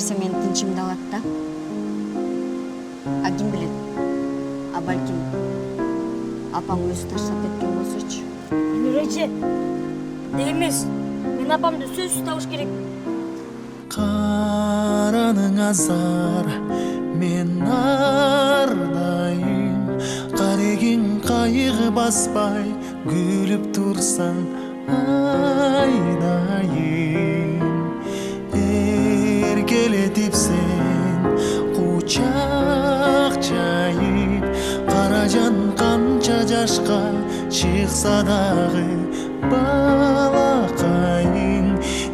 нерсе менин тынчымды алат да. А ким билет? А балким апаң өзү таштап кеткен болсочу. Нурайчы, эмес. Мен апамды сөзсүз табыш керек. Қараның азар, мен ардайым. Қареген қайғы баспай, күліп тұрсаң айдайым. Еркелетіп сен құшақ жайып, қаражан қанша жашқа шықса дағы балақайың.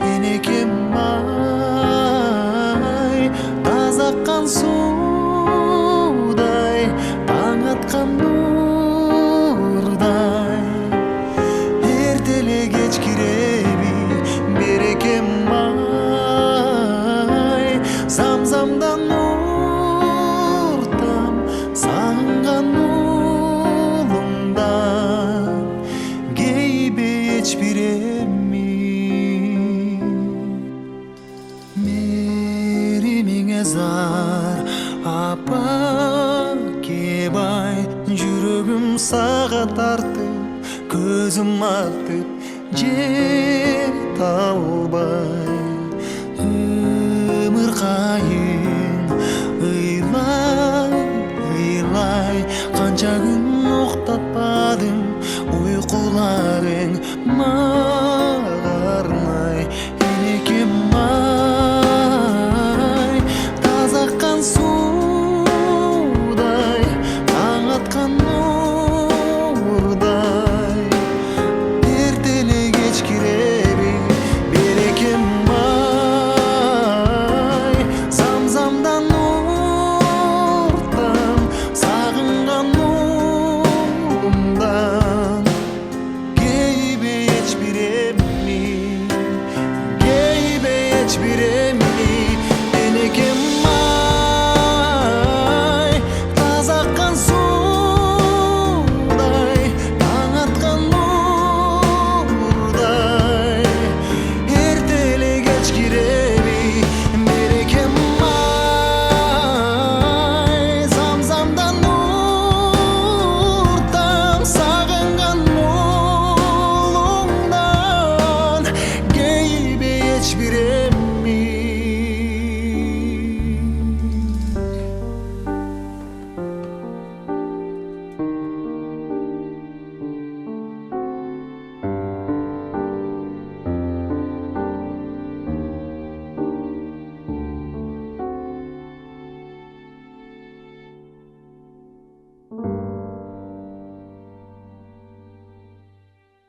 Енекем ай, тазаққан судай, таң атқан нұрдай. Ертеле кеч киреби берекем ай, замзамдан нұртам сағынған ұлыңдан кейбе еч биремин. Меримиңе зар апа кебай, жүрөгүм сага тартып, көзүм артып жет албай. Ымыркайың ыйлай ыйлай, канча күн уктатпадым, уйкуларың мага арнай. Энекем ай, тазаккан суудай, таң аткан